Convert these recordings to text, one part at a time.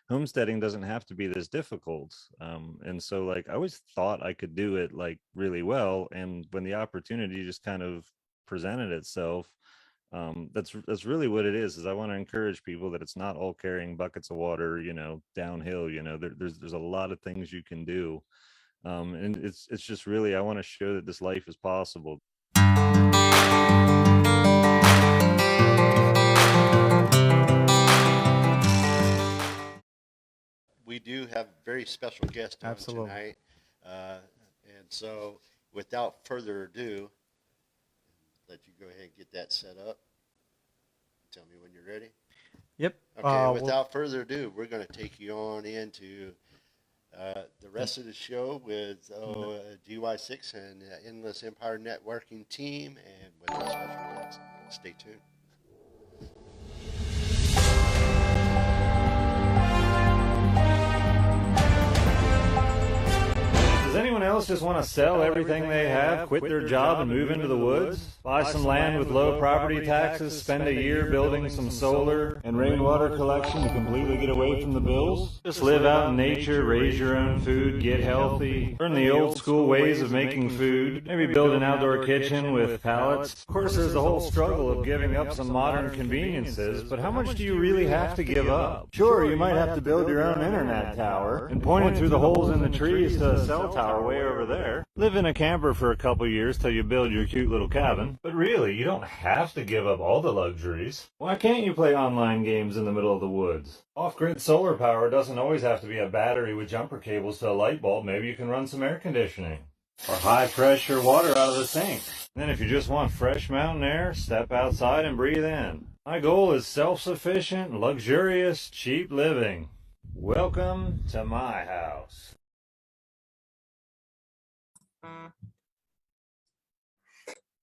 homesteading doesn't have to be this difficult. And so like I always thought I could do it like really well, and when the opportunity just kind of presented itself, that's really what it is I want to encourage people that it's not all carrying buckets of water, downhill. There's a lot of things you can do. And it's just really, I want to show that this life is possible. We do have a very special guest on Absolutely. tonight. Uh, and so, without further ado, let you go ahead and get that set up. Tell me when you're ready. Yep. Okay, Well, without further ado, we're going to take you on into the rest of the show with DY6 and Endless Empire Networking team and with our special guest. Stay tuned. Does anyone else just want to sell everything they have, quit their job, and move into the woods? Buy some land with low property taxes, spend a year building some solar and rainwater collection to completely get away from the bills? Just live out in nature, raise your own food, get healthy, learn the old school ways of making food, maybe build an outdoor kitchen with pallets. Of course, there's the whole struggle of giving up some modern conveniences, but how much do you really have to give up? Sure, you might have to build your own internet tower and point it through the holes in the trees to a cell tower way over there. Live in a camper for a couple years till you build your cute little cabin. But really, you don't have to give up all the luxuries. Why can't you play online games in the middle of the woods? Off-grid solar power doesn't always have to be a battery with jumper cables to a light bulb. Maybe you can run some air conditioning. Or high-pressure water out of the sink. And then if you just want fresh mountain air, step outside and breathe in. My goal is self-sufficient, luxurious, cheap living. Welcome to my house.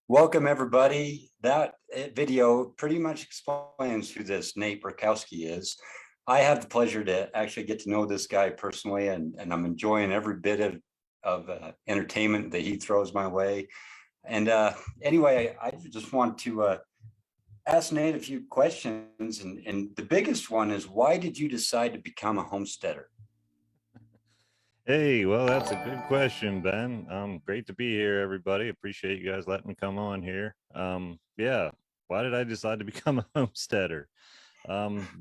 Welcome, everybody. That video pretty much explains who this Nate Rakowski is. I have the pleasure to actually get to know this guy personally, and I'm enjoying every bit of entertainment that he throws my way. And anyway, I just want to ask Nate a few questions. And the biggest one is, why did you decide to become a homesteader? Hey, well, that's a good question, Ben. Great to be here, everybody. Appreciate you guys letting me come on here. Yeah, why did I decide to become a homesteader?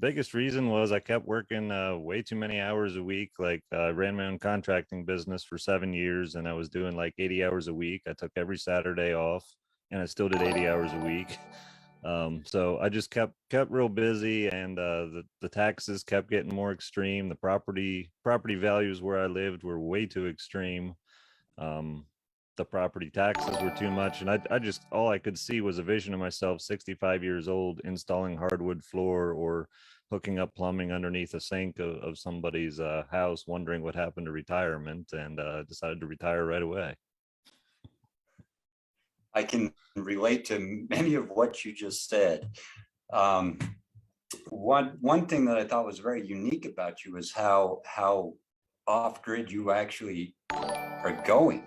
Biggest reason was I kept working way too many hours a week. Like I ran my own contracting business for 7 years, and I was doing like 80 hours a week. I took every Saturday off, and I still did 80 hours a week. So I just kept real busy, and the taxes kept getting more extreme. The property values where I lived were way too extreme. Um, the property taxes were too much, and I just, all I could see was a vision of myself 65 years old installing hardwood floor or hooking up plumbing underneath a sink of somebody's house, wondering what happened to retirement, and decided to retire right away. I can relate to many of what you just said. Um, one thing that I thought was very unique about you is how off grid you actually are going.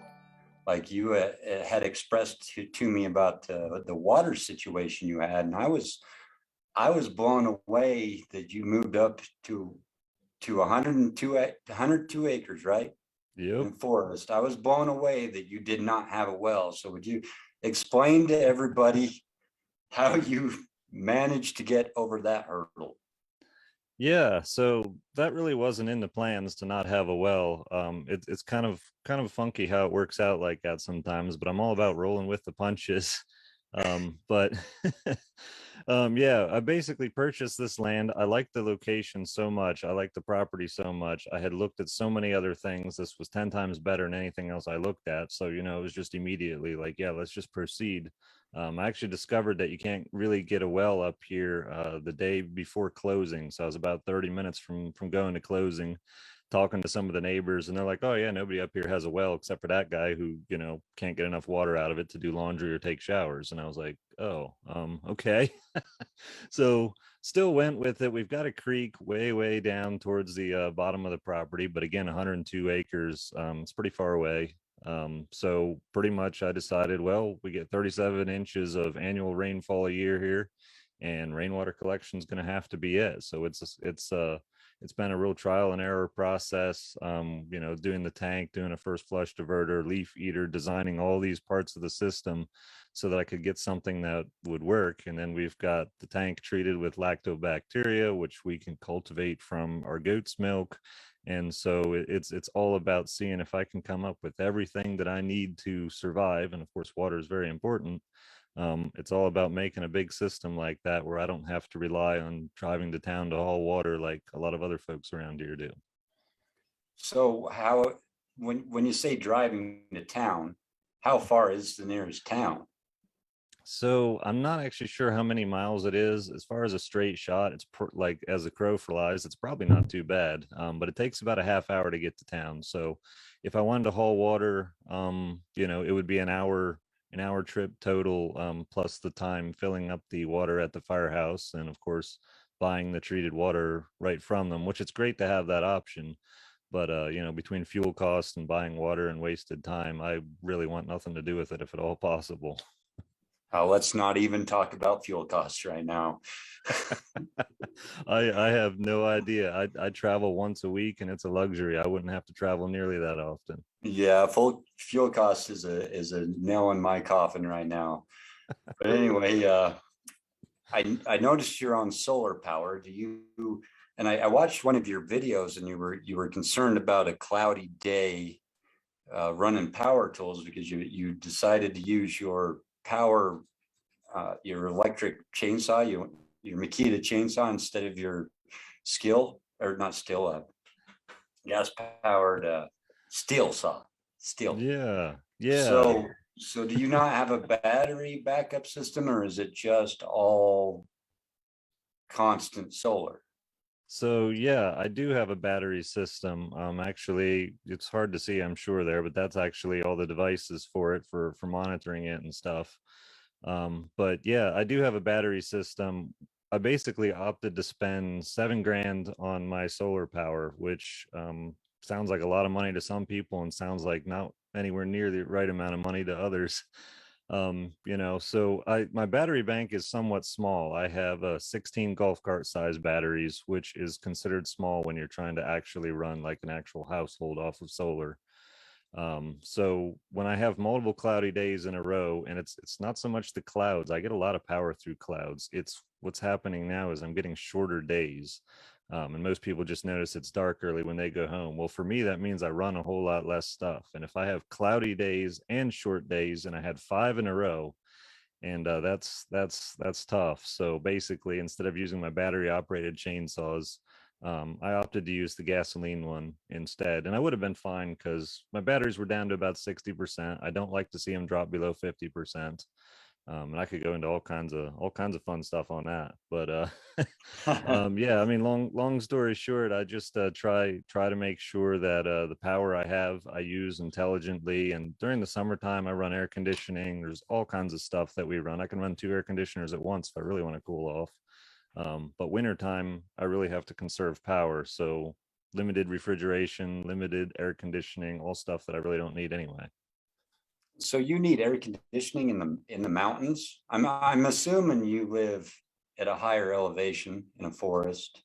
Like you had expressed to me about the water situation you had, and I was blown away that you moved up to 102 acres, right? Yep. In forest. I was blown away that you did not have a well. So would you explain to everybody how you managed to get over that hurdle? Yeah, so that really wasn't in the plans to not have a well. It's kind of funky how it works out like that sometimes, but I'm all about rolling with the punches. But yeah, I basically purchased this land. I liked the location so much. I liked the property so much. I had looked at so many other things. This was 10 times better than anything else I looked at. So, it was just immediately like, yeah, let's just proceed. I actually discovered that you can't really get a well up here the day before closing. So I was about 30 minutes from going to closing, talking to some of the neighbors, and they're like, "Oh yeah, nobody up here has a well except for that guy who can't get enough water out of it to do laundry or take showers." And I was like, "Oh, okay." So still went with it. We've got a creek way down towards the bottom of the property, but again, 102 acres. It's pretty far away. So pretty much I decided, well, we get 37 inches of annual rainfall a year here, and rainwater collection is going to have to be it. So it's it's been a real trial and error process. You know, doing the tank, doing a first flush diverter, leaf eater, designing all these parts of the system so that I could get something that would work. And then we've got the tank treated with lactobacteria, which we can cultivate from our goat's milk. And so it's all about seeing if I can come up with everything that I need to survive. And of course, water is very important. It's all about making a big system like that where I don't have to rely on driving to town to haul water like a lot of other folks around here do. So how, when you say driving to town, how far is the nearest town? So I'm not actually sure how many miles it is. As far as a straight shot, it's like as the crow flies, it's probably not too bad. But it takes about a half hour to get to town. So if I wanted to haul water, you know, it would be an hour trip total, plus the time filling up the water at the firehouse, and of course buying the treated water right from them, which it's great to have that option. But you know, between fuel costs and buying water and wasted time, I really want nothing to do with it if at all possible. Let's not even talk about fuel costs right now. I have no idea. I travel once a week and it's a luxury. I wouldn't have to travel nearly that often. Yeah, full fuel cost is a nail in my coffin right now. But anyway, I noticed you're on solar power. Do you? And I watched one of your videos, and you were concerned about a cloudy day running power tools because you decided to use your power, your electric chainsaw, your Makita chainsaw instead of your gas powered steel saw. Yeah, yeah. So do you not have a battery backup system, or is it just all constant solar? So yeah, I do have a battery system. Actually, it's hard to see, I'm sure there, but that's actually all the devices for it for monitoring it and stuff. But yeah, I do have a battery system. I basically opted to spend 7 grand on my solar power, which sounds like a lot of money to some people and sounds like not anywhere near the right amount of money to others. You know, so my battery bank is somewhat small. I have 16 golf cart size batteries, which is considered small when you're trying to actually run like an actual household off of solar. So when I have multiple cloudy days in a row, and it's not so much the clouds, I get a lot of power through clouds. It's what's happening now is I'm getting shorter days. And most people just notice it's dark early when they go home. Well, for me, that means I run a whole lot less stuff. And if I have cloudy days and short days, and I had 5 in a row, and that's tough. So basically, instead of using my battery operated chainsaws, I opted to use the gasoline one instead, and I would have been fine because my batteries were down to about 60%. I don't like to see them drop below 50%. And I could go into all kinds of fun stuff on that. But yeah, I mean, long story short, I just try to make sure that the power I have I use intelligently. And during the summertime, I run air conditioning. There's all kinds of stuff that we run. I can run 2 air conditioners at once if I really want to cool off. But wintertime, I really have to conserve power. So limited refrigeration, limited air conditioning, all stuff that I really don't need anyway. So you need air conditioning in the mountains. I'm assuming you live at a higher elevation in a forest.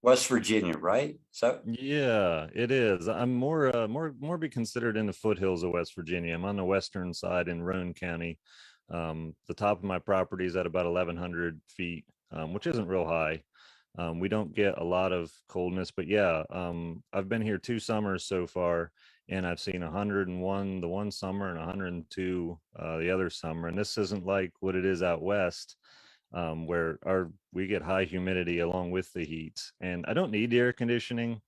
West Virginia, right? So Yeah, it is. I'm more be considered in the foothills of West Virginia. I'm on the western side in Roane County. The top of my property is at about 1,100 feet, which isn't real high. We don't get a lot of coldness, but yeah, I've been here 2 summers so far, and I've seen 101 the one summer and 102 the other summer. And this isn't like what it is out west, where we get high humidity along with the heat. And I don't need the air conditioning.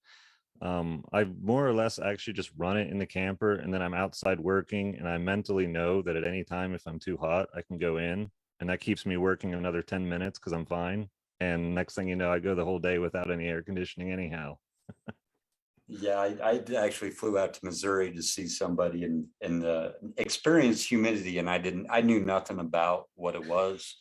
I more or less actually just run it in the camper, and then I'm outside working, and I mentally know that at any time if I'm too hot, I can go in, and that keeps me working another 10 minutes because I'm fine. And next thing you know, I go the whole day without any air conditioning anyhow. yeah, I actually flew out to Missouri to see somebody and experience humidity, and I knew nothing about what it was.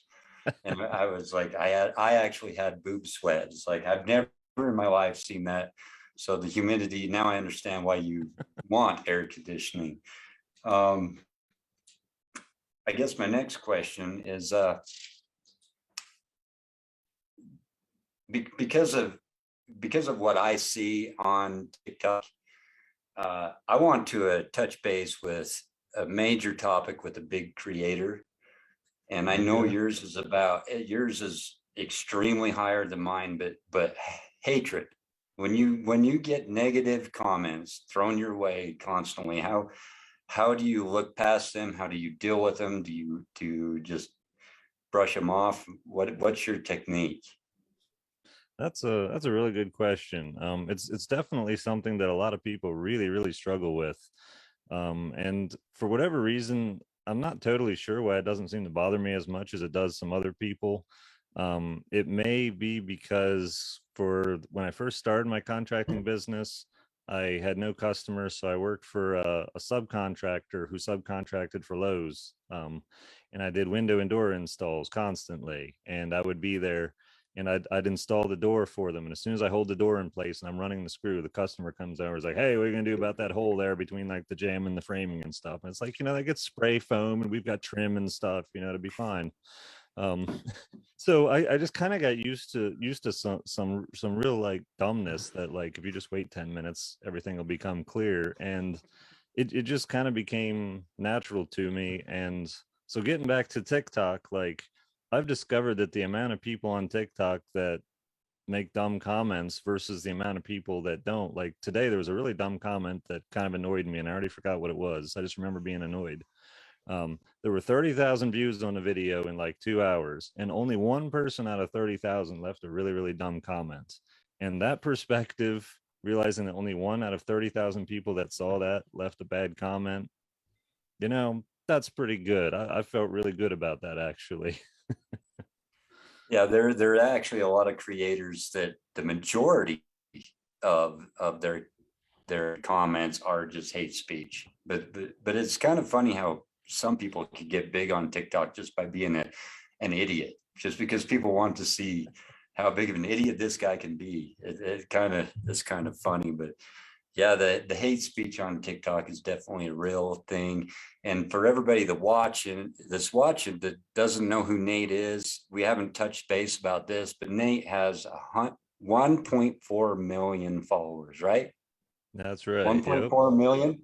And I was like, I actually had boob sweat. It's like I've never in my life seen that. So the humidity, now I understand why you want air conditioning. I guess my next question is because of because of what I see on TikTok, I want to touch base with a major topic with a big creator. And I know yours is extremely higher than mine, but hatred. When you get negative comments thrown your way constantly, how do you look past them? How do you deal with them? Do you just brush them off? What's your technique? That's a really good question. It's definitely something that a lot of people really struggle with. And for whatever reason, I'm not totally sure why it doesn't seem to bother me as much as it does some other people. It may be because for when I first started my contracting business, I had no customers, so I worked for a subcontractor who subcontracted for Lowe's. And I did window and door installs constantly, and I would be there and I'd install the door for them. And as soon as I hold the door in place and I'm running the screw, the customer comes over and is like, hey, what are you gonna do about that hole there between like the jamb and the framing and stuff? And it's like, that gets spray foam and we've got trim and stuff, to be fine. Um, so I just kind of got used to some real like dumbness that like if you just wait 10 minutes, everything will become clear. And it just kind of became natural to me. And so getting back to TikTok, like I've discovered that the amount of people on TikTok that make dumb comments versus the amount of people that don't. Like today, there was a really dumb comment that kind of annoyed me, and I already forgot what it was. I just remember being annoyed. There were 30,000 views on the video in like 2 hours, and only one person out of 30,000 left a really dumb comment. And that perspective, realizing that only one out of 30,000 people that saw that left a bad comment, that's pretty good. I felt really good about that, actually. Yeah, there are actually a lot of creators that the majority of their comments are just hate speech. But it's kind of funny how some people could get big on TikTok just by being an idiot, just because people want to see how big of an idiot this guy can be. It's kind of funny, but yeah, the hate speech on TikTok is definitely a real thing. And for everybody that's watching that doesn't know who Nate is, we haven't touched base about this, but Nate has 1.4 million followers, right? That's right. 1.4 million.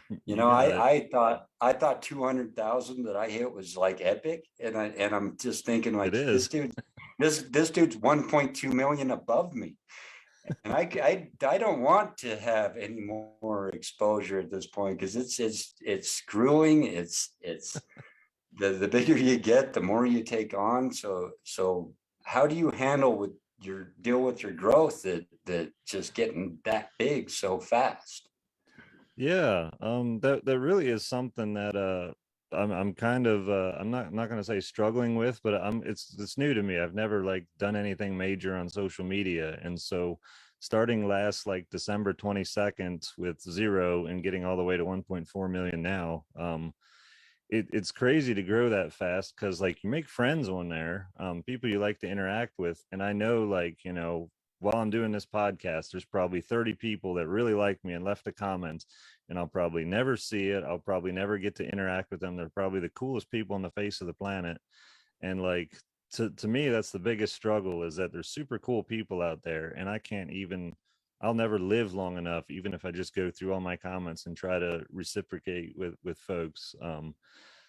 It. I thought 200,000 that I hit was like epic, and I'm just thinking like It this is. dude's 1.2 million above me. And I don't want to have any more exposure at this point because it's grueling. It's the bigger you get, the more you take on. So how do you deal with your growth that just getting that big so fast? Yeah, that really is something that I'm kind of I'm not gonna say struggling with, but it's new to me. I've never like done anything major on social media, and so starting last like December 22nd with 0 and getting all the way to 1.4 million now, it's crazy to grow that fast because like you make friends on there, people you like to interact with, and I know like while I'm doing this podcast, there's probably 30 people that really like me and left a comment, and I'll probably never see it. I'll probably never get to interact with them. They're probably the coolest people on the face of the planet. And like to me, that's the biggest struggle is that there's super cool people out there, and I'll never live long enough, even if I just go through all my comments and try to reciprocate with folks.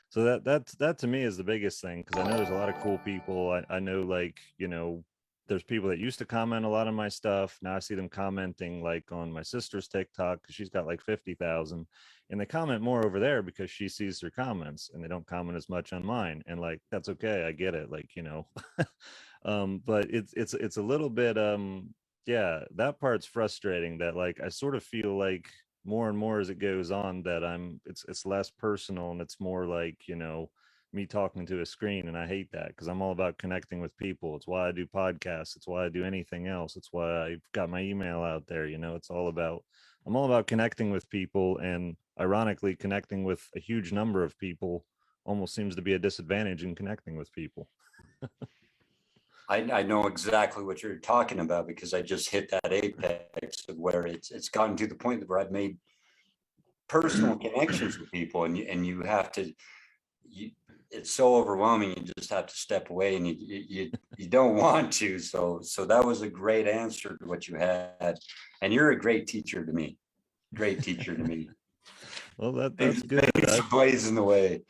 So that to me is the biggest thing because I know there's a lot of cool people. I know like there's people that used to comment a lot on my stuff. Now I see them commenting like on my sister's TikTok because she's got like 50,000, and they comment more over there because she sees their comments, and they don't comment as much on mine. And like that's okay, I get it. Like but it's a little bit yeah, that part's frustrating. That like I sort of feel like more and more as it goes on that it's less personal and it's more like me talking to a screen, and I hate that because I'm all about connecting with people. It's why I do podcasts. It's why I do anything else. It's why I've got my email out there. I'm all about connecting with people, and ironically, connecting with a huge number of people almost seems to be a disadvantage in connecting with people. I know exactly what you're talking about because I just hit that apex of where it's gotten to the point where I've made personal connections with people, and you have to it's so overwhelming. You just have to step away, and you don't want to. So that was a great answer to what you had, and you're a great teacher to me. Great teacher to me. Well, that's good. Maybe some ways in the way.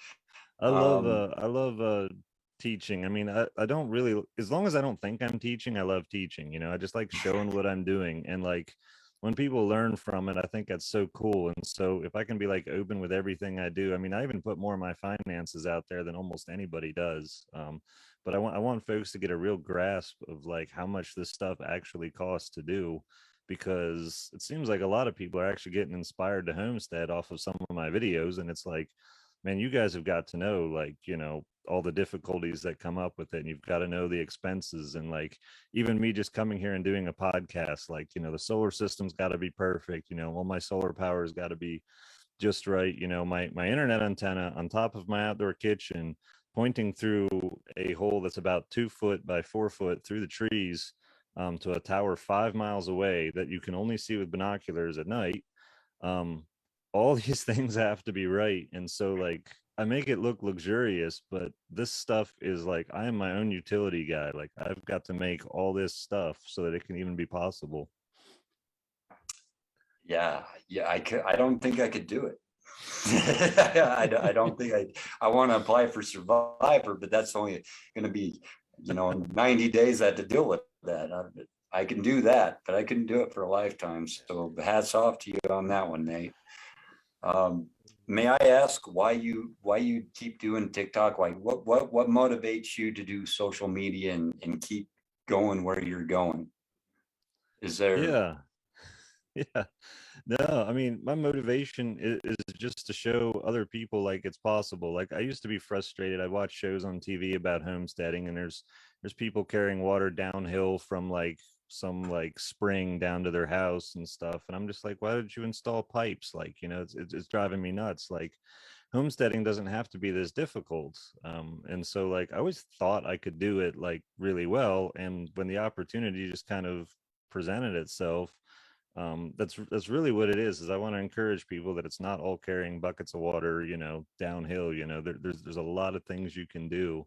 I love teaching. I mean, I don't really, as long as I don't think I'm teaching, I love teaching. I just like showing what I'm doing. And like when people learn from it, I think that's so cool. And so if I can be like open with everything I do, I mean, I even put more of my finances out there than almost anybody does. But I want folks to get a real grasp of like how much this stuff actually costs to do, because it seems like a lot of people are actually getting inspired to homestead off of some of my videos. And it's like, man, you guys have got to know, like, all the difficulties that come up with it. And you've got to know the expenses. And like, even me just coming here and doing a podcast, like, the solar system's got to be perfect. All my solar power has got to be just right. My internet antenna on top of my outdoor kitchen, pointing through a hole that's about 2 foot by 4 foot through the trees, to a tower 5 miles away that you can only see with binoculars at night. All these things have to be right. And so like I make it look luxurious, but this stuff is like, I am my own utility guy. Like I've got to make all this stuff so that it can even be possible. Yeah, I don't think I could do it. I don't think I want to apply for Survivor, but that's only going to be 90 days I have to deal with that. I can do that, but I couldn't do it for a lifetime. So hats off to you on that one, Nate. May I ask why you keep doing TikTok? Like what motivates you to do social media and keep going where you're going? Is there? Yeah. No, I mean, my motivation is just to show other people like it's possible. Like I used to be frustrated. I watch shows on TV about homesteading, and there's people carrying water downhill from like some like spring down to their house and stuff. And I'm just like, why did you install pipes? Like, it's driving me nuts. Like homesteading doesn't have to be this difficult. And so like I always thought I could do it like really well. And when the opportunity just kind of presented itself, that's really what it is I want to encourage people that it's not all carrying buckets of water downhill. There's a lot of things you can do.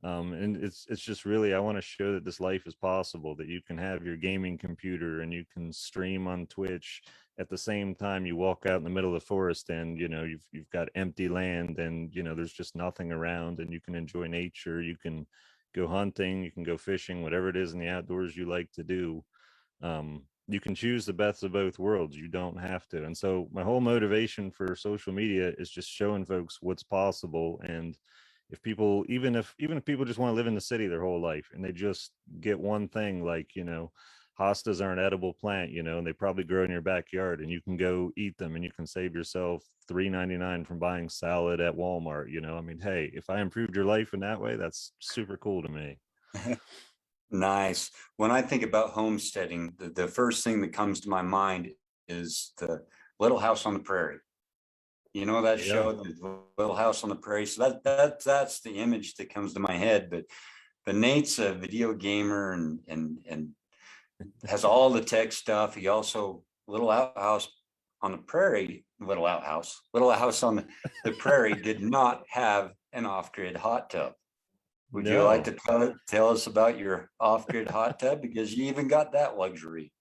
And it's just really, I want to show that this life is possible, that you can have your gaming computer and you can stream on Twitch at the same time you walk out in the middle of the forest, and you've got empty land, and there's just nothing around, and you can enjoy nature, you can go hunting, you can go fishing, whatever it is in the outdoors you like to do. You can choose the best of both worlds. You don't have to. And so my whole motivation for social media is just showing folks what's possible. And if people, even if people just want to live in the city their whole life, and they just get one thing, like hostas are an edible plant, and they probably grow in your backyard, and you can go eat them, and you can save yourself $3.99 from buying salad at Walmart. I mean, hey, if I improved your life in that way, that's super cool to me. Nice. When I think about homesteading, the first thing that comes to my mind is the Little House on the Prairie. You know that show, the Little House on the Prairie. So that's the image that comes to my head. But Nate's a video gamer and has all the tech stuff. He also Little Outhouse on the Prairie. Little Outhouse on the Prairie did not have an off-grid hot tub. Would you like to tell us about your off-grid hot tub? Because you even got that luxury.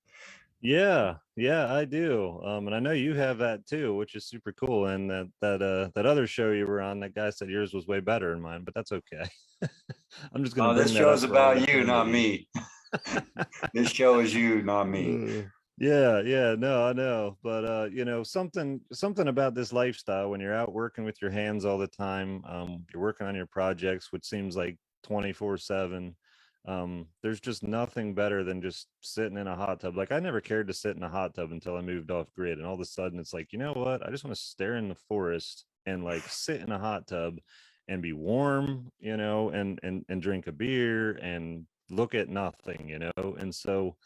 Yeah, I do. And I know you have that too, which is super cool. And that other show you were on, that guy said yours was way better than mine, but that's okay. I'm just gonna. This show's about you, not me. This show is you, not me. Yeah, no, I know. But something about this lifestyle, when you're out working with your hands all the time, you're working on your projects, which seems like 24/7. There's just nothing better than just sitting in a hot tub. Like I never cared to sit in a hot tub until I moved off grid, and all of a sudden it's like, you know what? I just want to stare in the forest and like sit in a hot tub and be warm, and drink a beer and look at nothing, and so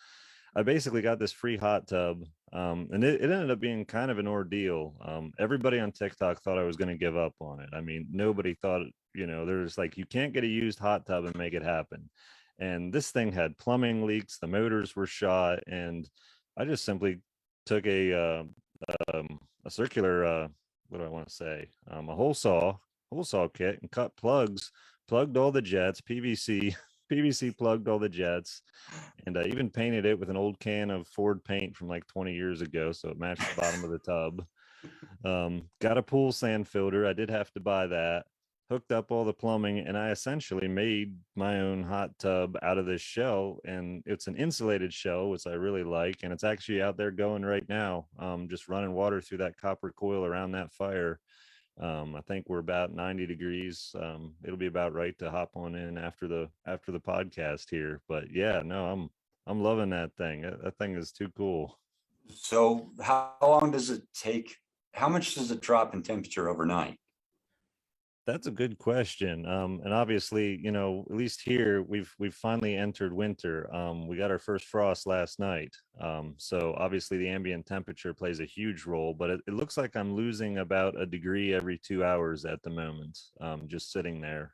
I basically got this free hot tub, and it ended up being kind of an ordeal. Everybody on TikTok thought I was going to give up on it. I mean, nobody thought, there's like, you can't get a used hot tub and make it happen. And this thing had plumbing leaks, the motors were shot, and I just simply took a circular, what do I want to say, a hole saw, hole saw kit and cut plugs, plugged all the jets, PVC, PVC plugged all the jets, and I even painted it with an old can of Ford paint from like 20 years ago, so it matched the bottom of the tub. Got a pool sand filter. I did have to buy that. Hooked up all the plumbing, and I essentially made my own hot tub out of this shell. And it's an insulated shell, which I really like. And it's actually out there going right now, just running water through that copper coil around that fire. I think we're about 90 degrees. It'll be about right to hop on in after the podcast here. But yeah, no, I'm loving that thing. That thing is too cool. So how long does it take? How much does it drop in temperature overnight? That's a good question. And obviously, you know, at least here we've finally entered winter. We got our first frost last night. So obviously the ambient temperature plays a huge role, but it looks like I'm losing about a degree every 2 hours at the moment, just sitting there.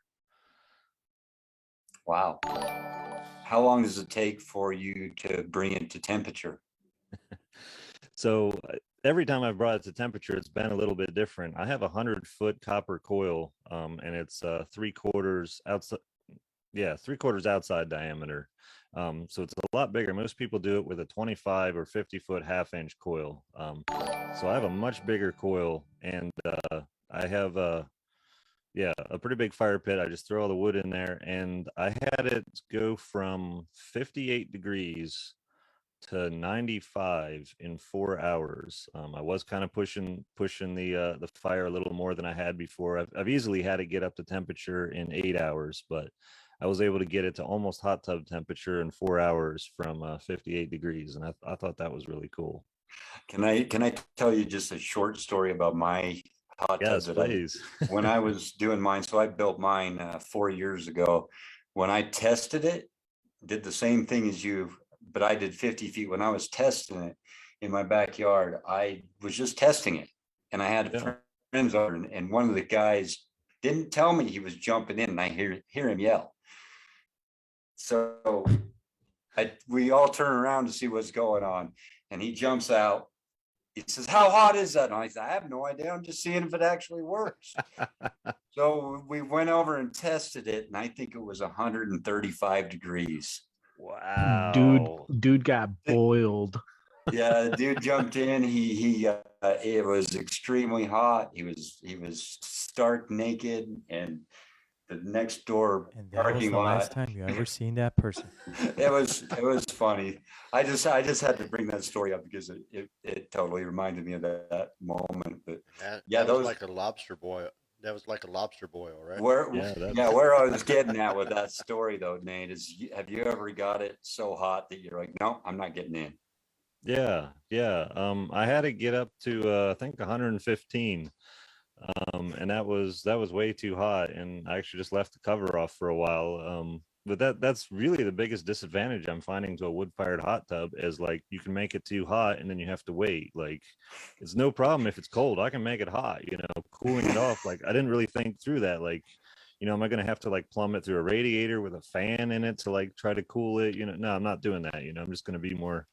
Wow. How long does it take for you to bring it to temperature? So every time I've brought it to temperature, it's been a little bit different. I have 100-foot copper coil, and it's 3/4 outside. Yeah, 3/4 outside diameter. So it's a lot bigger. Most people do it with a 25 or 50-foot half-inch coil. So I have a much bigger coil, and I have a pretty big fire pit. I just throw all the wood in there, and I had it go from 58 degrees to 95 in 4 hours. I was kind of pushing the fire a little more than I had before. I've easily had it get up to temperature in 8 hours, but I was able to get it to almost hot tub temperature in 4 hours from 58 degrees, and I thought that was really cool. Can I tell you just a short story about my hot tub Yes, that please. when I was doing mine? So I built mine 4 years ago. When I tested it, did the same thing as you, but I did 50 feet. When I was testing it in my backyard, I was just testing it, and I had Yeah. friends over, and one of the guys didn't tell me he was jumping in, and I hear him yell. So we all turn around to see what's going on, and he jumps out. He says, "How hot is that?" And I said, "I have no idea. I'm just seeing if it actually works." So we went over and tested it, and I think it was 135 degrees. Dude, Wow. dude got boiled. Yeah, the dude jumped in. It was extremely hot. He was stark naked, and the next door And that was parking the last lot. time you ever seen that person. It was funny. I just had to bring that story up because it totally reminded me of that moment. But yeah, that was those like a lobster boil. That was like a lobster boil, right? where I was getting at with that story though, Nate, is have you ever got it so hot that you're like, no, I'm not getting in? Yeah. I had it get up to I think 115. And that was way too hot, and I actually just left the cover off for a while. But that's really the biggest disadvantage I'm finding to a wood-fired hot tub is like you can make it too hot and then you have to wait. Like it's no problem if it's cold. I can make it hot, cooling it off. Like I didn't really think through that. Like, am I gonna have to like plumb it through a radiator with a fan in it to like try to cool it? No, I'm not doing that. I'm just gonna be more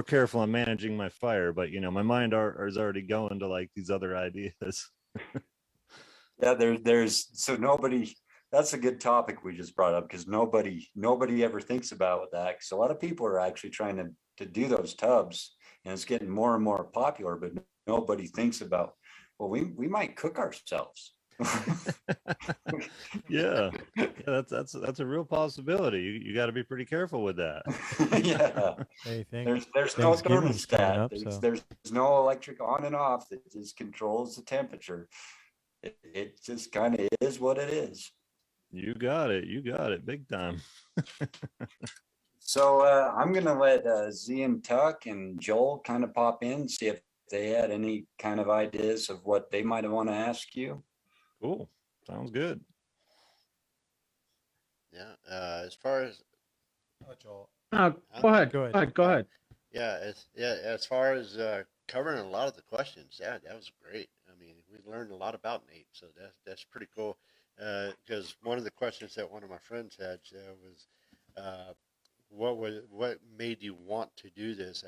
careful on managing my fire. But my mind is already going to like these other ideas. Yeah, there's so nobody. That's a good topic we just brought up because nobody ever thinks about that, because a lot of people are actually trying to do those tubs, and it's getting more and more popular, but nobody thinks about, well, we might cook ourselves. Yeah, that's a real possibility. You got to be pretty careful with that. Yeah, Hey, there's no Thanksgiving's coming thermostat. up, so There's no electric on and off that just controls the temperature. It just kind of is what it is. You got it big time. So I'm gonna let Zee and Tuck and Joel kind of pop in, see if they had any kind of ideas of what they might want to ask you. Cool, sounds good. Yeah. As far as Go ahead. Go ahead. Go ahead. as far as covering a lot of the questions, that was great. I mean, we learned a lot about Nate, so that's pretty cool. Because one of the questions that one of my friends had was, what made you want to do this,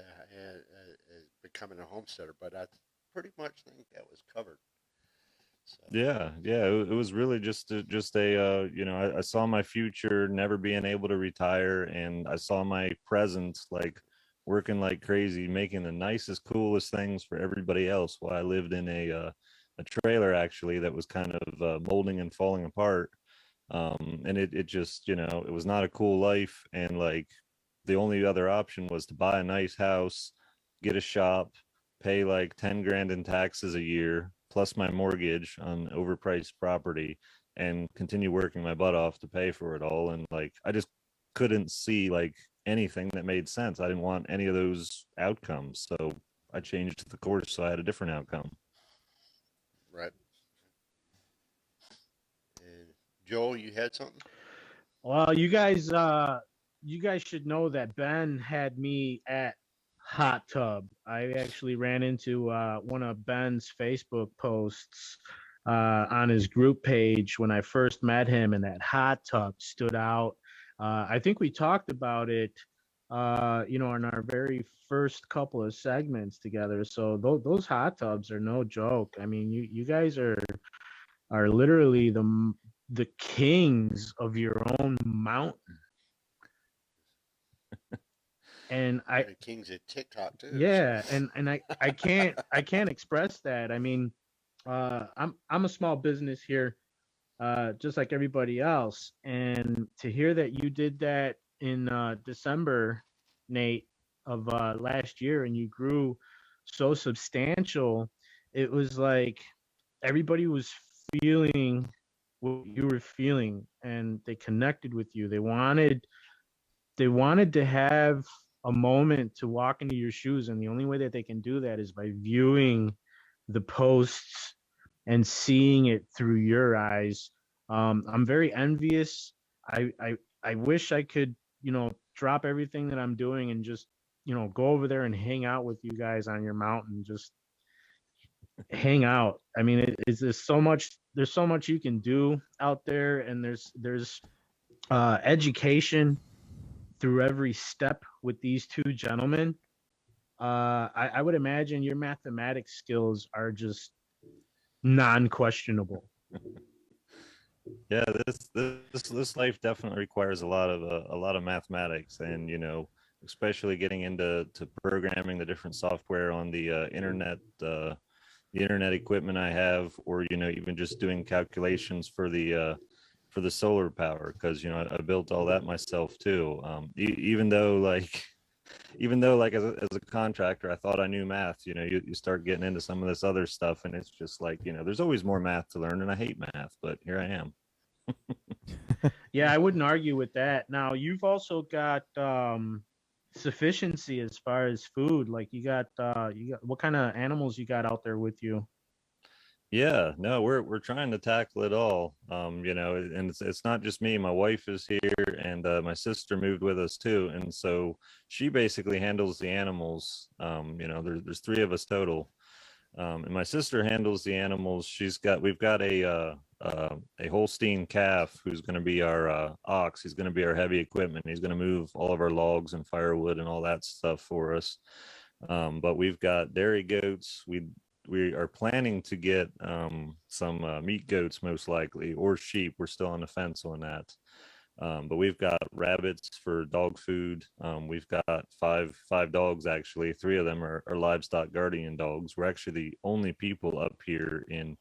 becoming a homesteader? But I pretty much think that was covered. So, Yeah, yeah, it was really just you know, I saw my future never being able to retire, and I saw my present like working like crazy, making the nicest, coolest things for everybody else while I lived in a trailer actually that was kind of molding and falling apart. And it just, you know, it was not a cool life, and like the only other option was to buy a nice house, get a shop, pay like 10 grand in taxes a year plus my mortgage on overpriced property, and continue working my butt off to pay for it all. And like I just couldn't see like anything that made sense. I didn't want any of those outcomes, so I changed the course so I had a different outcome. right. And Joel, you had something? Well, you guys should know that Ben had me at hot tub. I actually ran into one of Ben's Facebook posts on his group page when I first met him, and that hot tub stood out. I think we talked about it, you know, in our very first couple of segments together. So those hot tubs are no joke. I mean, you guys are literally the kings of your own mountain. And You're the kings of TikTok too. yeah, So. and I can't express that. I mean, I'm a small business here, just like everybody else, and to hear that you did that in December, Nate, of last year, and you grew so substantial, it was like everybody was feeling what you were feeling, and they connected with you. They wanted to have a moment to walk into your shoes, and the only way that they can do that is by viewing the posts and seeing it through your eyes. I'm very envious. I wish I could, you know, drop everything that I'm doing and just, you know, go over there and hang out with you guys on your mountain. Just hang out. I mean, it's there's so much you can do out there, and there's education through every step with these two gentlemen. I would imagine your mathematics skills are just non-questionable. Yeah, this life definitely requires a lot of mathematics, and you know, especially getting into to programming the different software on the internet equipment I have, or you know, even just doing calculations for the solar power, because you know I built all that myself too. Even though like as a contractor, I thought I knew math. You know, you start getting into some of this other stuff, and it's just like, you know, there's always more math to learn, and I hate math, but here I am. Yeah, I wouldn't argue with that. Now, you've also got sufficiency as far as food. Like you got what kind of animals you got out there with you? Yeah, no, we're trying to tackle it all. You know, and it's not just me. My wife is here, and my sister moved with us too, and so she basically handles the animals. You know, there's three of us total. And my sister handles the animals. We've got a Holstein calf who's going to be our ox. He's going to be our heavy equipment. He's going to move all of our logs and firewood and all that stuff for us. But we've got dairy goats. We are planning to get some meat goats most likely, or sheep. We're still on the fence on that. But we've got rabbits for dog food. We've got five dogs actually. Three of them are livestock guardian dogs. We're actually the only people up here in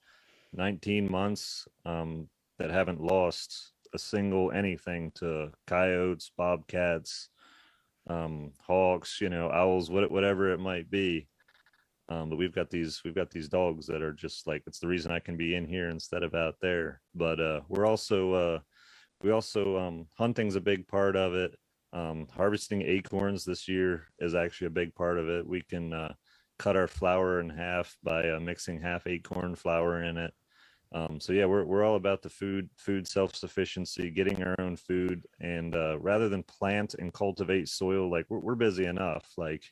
19 months that haven't lost a single anything to coyotes, bobcats, hawks, you know, owls, whatever it might be. But we've got these dogs that are just like, it's the reason I can be in here instead of out there. But we also hunting's a big part of it. Harvesting acorns this year is actually a big part of it. We can cut our flour in half by mixing half acorn flour in it. So yeah, we're all about the food self-sufficiency, getting our own food, and rather than plant and cultivate soil, like we're busy enough. Like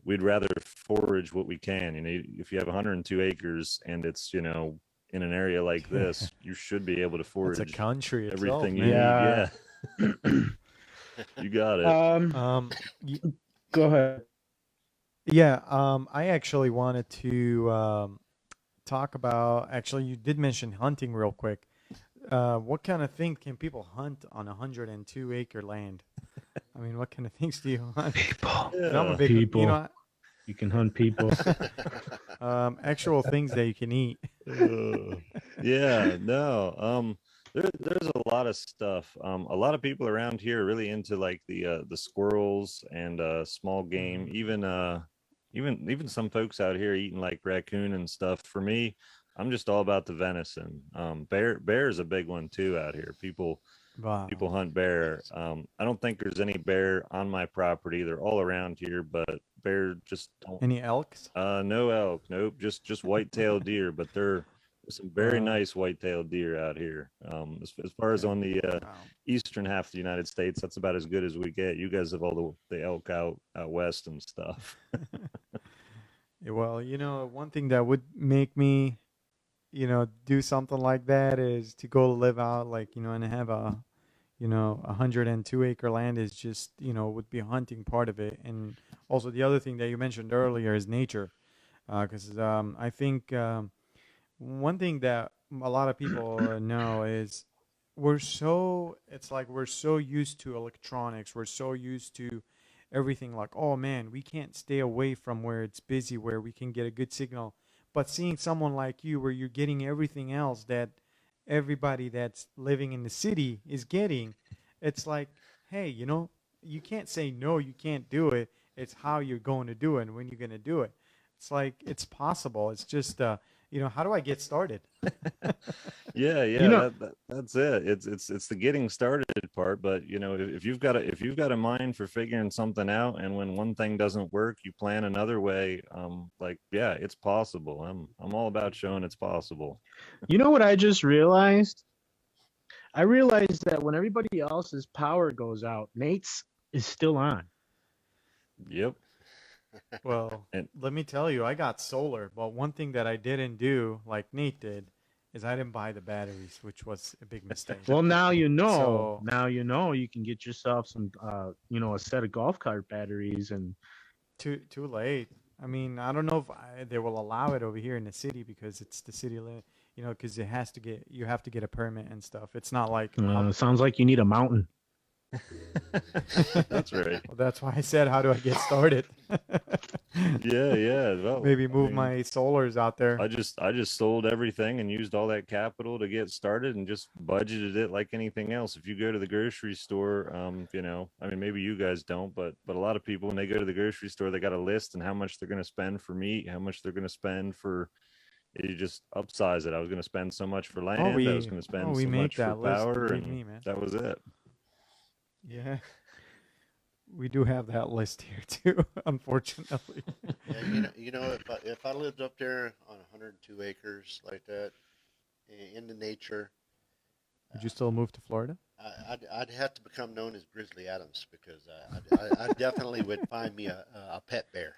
we'd rather forage what we can. You know, if you have 102 acres and it's, you know, in an area like this, you should be able to forage It's a country itself, everything you man. need. Yeah, you got it. Y- Go ahead. yeah. I actually wanted talk about, actually, you did mention hunting real quick. What kind of thing can people hunt on 102-acre land? I mean, what kind of things do you hunt? People. And I'm a Yeah. big, People. you know, You can hunt people. actual things that you can eat. Yeah, no. There's a lot of stuff. A lot of people around here are really into like the squirrels and small game. Even some folks out here eating like raccoon and stuff. For me, I'm just all about the venison. Bear is a big one too out here. People Wow. hunt bear. I don't think there's any bear on my property. They're all around here, but bear just don't. Any elks? No elk. Nope. Just white-tailed deer. But there's some very Wow. nice white-tailed deer out here. As far as on the Wow. eastern half of the United States, that's about as good as we get. You guys have all the elk out west and stuff. Yeah, well, one thing that would make me, do something like that is to go live out, like, and have a 102-acre land is just, would be a hunting part of it. And also the other thing that you mentioned earlier is nature. Because I think one thing that a lot of people know is it's like we're so used to electronics. We're so used to everything like, oh man, we can't stay away from where it's busy, where we can get a good signal. But seeing someone like you, where you're getting everything else that everybody that's living in the city is getting, it's like, hey, you can't say no, you can't do it. It's how you're going to do it and when you're going to do it. It's like it's possible. It's just how do I get started? Yeah, You know, that's it. It's the getting started part. But if you've got a mind for figuring something out, and when one thing doesn't work, you plan another way. Like, yeah, it's possible. I'm all about showing it's possible. you know what I just realized? I realized that when everybody else's power goes out, Nate's is still on. Yep. Well, And let me tell you, I got solar, but one thing that I didn't do, like Nate did, is I didn't buy the batteries, which was a big mistake. Well, now you know. So- Now you know you can get yourself some, a set of golf cart batteries, and Too late. I mean, I don't know if they will allow it over here in the city because it's the city limit. Because you have to get a permit and stuff. It's not like sounds like you need a mountain. that's right. Well, that's why I said, how do I get started? Yeah. Well, Maybe I move mean, my solars out there. I just sold everything and used all that capital to get started and just budgeted it like anything else. If you go to the grocery store, I mean, maybe you guys don't, but a lot of people, when they go to the grocery store, they got a list and how much they're going to spend for meat, how much they're going to spend for. You just upsize it. I was going to spend so much for land. I was going to spend we so make much for that list, power, believe and me, man. that was it. Yeah. We do have that list here too, unfortunately. Yeah, if I lived up there on 102 acres like that in the nature, Would you still move to Florida? I'd have to become known as Grizzly Adams because I definitely would find me a pet bear.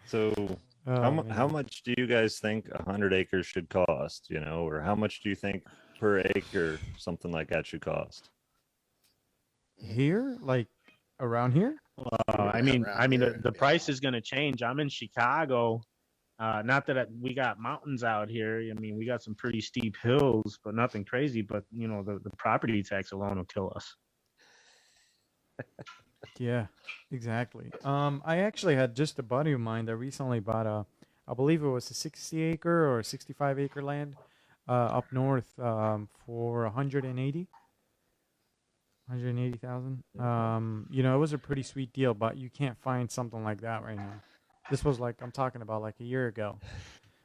So Oh, how man. much do you guys think 100 acres should cost, or how much do you think per acre something like that should cost? Here? Like around here? I mean, around here, the price is going to change. I'm in Chicago. Not that we got mountains out here. I mean, we got some pretty steep hills, but nothing crazy. But the property tax alone will kill us. Yeah, exactly. I actually had just a buddy of mine that recently bought I believe it was a 60-acre or 65-acre land up north for 180,000. It was a pretty sweet deal, but you can't find something like that right now. This was like, I'm talking about like a year ago.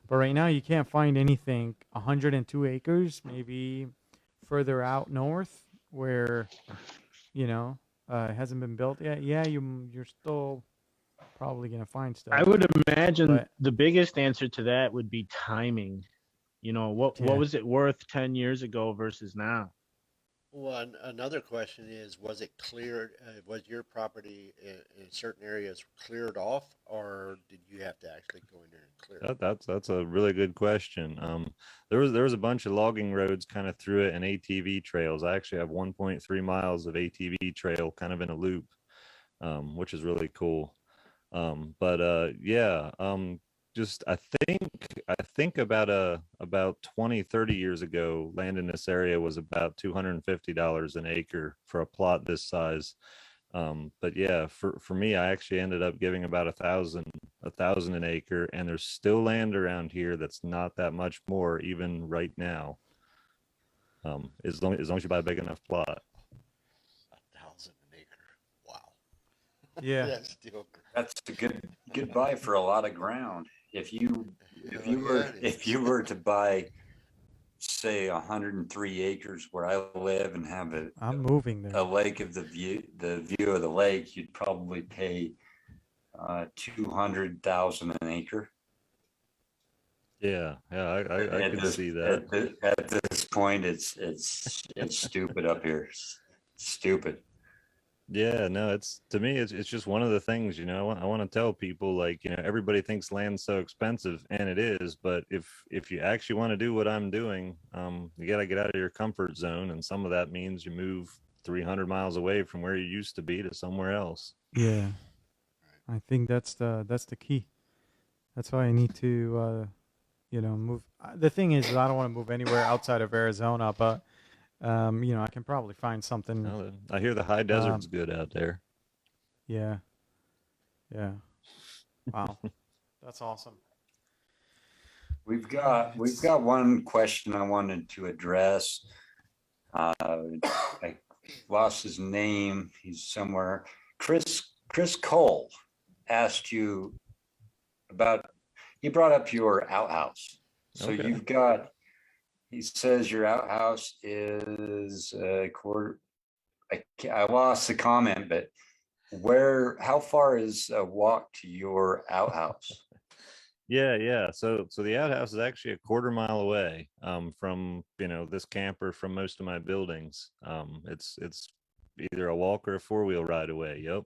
But right now you can't find anything 102 acres, maybe further out north where, it hasn't been built yet. Yeah, you're still probably gonna find stuff. I would imagine But- the biggest answer to that would be timing. What Yeah. was it worth 10 years ago versus now? Well, another question is, was it cleared? Was your property in certain areas cleared off, or did you have to actually go in there and clear it? That's a really good question. There was a bunch of logging roads kind of through it and ATV trails. I actually have 1.3 miles of ATV trail kind of in a loop, which is really cool. But yeah, just I think about 20, 30 years ago, land in this area was about $250 an acre for a plot this size. But yeah, for me, I actually ended up giving about a thousand an acre, and there's still land around here that's not that much more even right now. As long as you buy a big enough plot. 1,000 an acre. Wow. Yeah. That's still That's a good buy for a lot of ground. If you if you were to buy, say, 103 acres where I live and have I'm moving there. a lake of the view of the lake, you'd probably pay 200,000 an acre. Yeah, I could see that. At this point, it's stupid up here. Stupid. Yeah, no, it's to me, it's just one of the things, I want to tell people, like, everybody thinks land's so expensive, and it is, but if you actually want to do what I'm doing, you got to get out of your comfort zone, and some of that means you move 300 miles away from where you used to be to somewhere else. Yeah, I think that's the key. That's why I need to move. The thing is, I don't want to move anywhere outside of Arizona, but I can probably find something. Well, I hear the high desert's good out there. Yeah. Yeah. Wow. That's awesome. We've got one question I wanted to address. I lost his name. He's somewhere. Chris Cole asked you about. He brought up your outhouse. So Okay. you've got. He says your outhouse is a quarter. I lost the comment, but how far is a walk to your outhouse? Yeah. So the outhouse is actually a quarter mile away from this camper, from most of my buildings. It's either a walk or a 4-wheel ride away. Yep.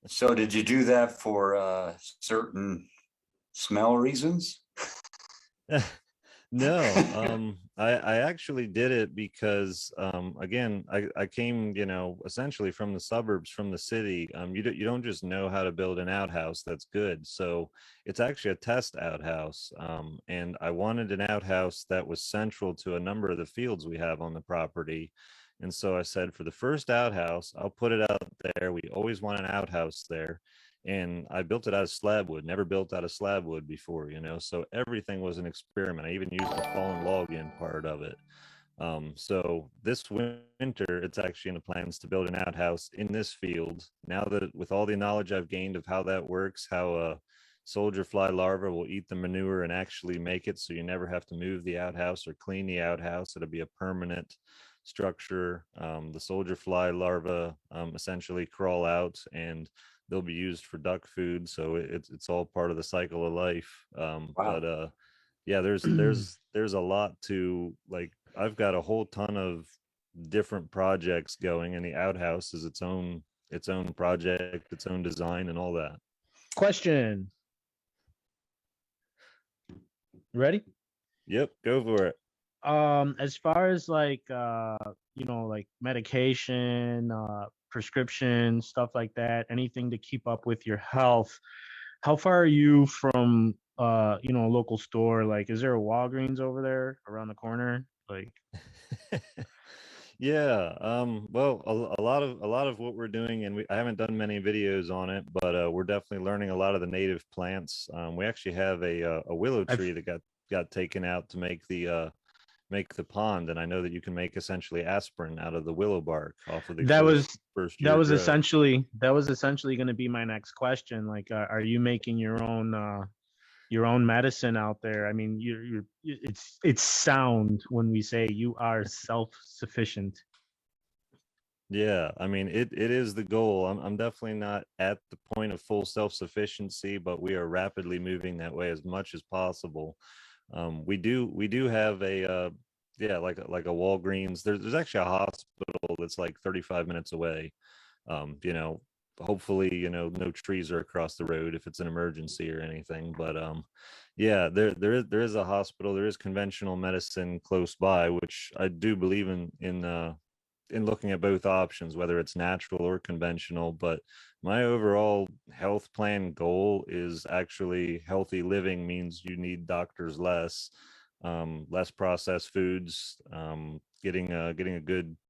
So did you do that for certain smell reasons? No, I actually did it because, again, I came, essentially from the suburbs, from the city. You don't just know how to build an outhouse that's good. So it's actually a test outhouse. And I wanted an outhouse that was central to a number of the fields we have on the property. And so I said, for the first outhouse, I'll put it out there. We always want an outhouse there. And I built it out of slab wood, never built out of slab wood before, so everything was an experiment. I even used the fallen log in part of it. So this winter, it's actually in the plans to build an outhouse in this field. Now that with all the knowledge I've gained of how that works, how a soldier fly larva will eat the manure and actually make it so you never have to move the outhouse or clean the outhouse. It'll be a permanent structure. The soldier fly larva essentially crawl out, and they'll be used for duck food, so it's all part of the cycle of life. Wow. But yeah, there's a lot to, like, I've got a whole ton of different projects going, and the outhouse is its own project, its own design, and all that. Question. Ready? Yep, go for it. As far as like like medication, prescription, stuff like that, anything to keep up with your health, how far are you from a local store? Like, is there a Walgreens over there around the corner? Like, Yeah, well, a lot of what we're doing, and I haven't done many videos on it, but we're definitely learning a lot of the native plants. We actually have a willow tree that got taken out to make the pond, and I know that you can make essentially aspirin out of the willow bark off of the first year growth. essentially going to be my next question. Like, are you making your own medicine out there? I mean, it's sound when we say you are self-sufficient. Yeah, I mean, it is the goal. I'm definitely not at the point of full self-sufficiency, but we are rapidly moving that way as much as possible. We do have a like a Walgreens. There's actually a hospital that's like 35 minutes away. Hopefully, no trees are across the road if it's an emergency or anything. But yeah, there is a hospital. There is conventional medicine close by, which I do believe in in looking at both options, whether it's natural or conventional. But my overall health plan goal is actually healthy living means you need doctors less, less processed foods, getting a good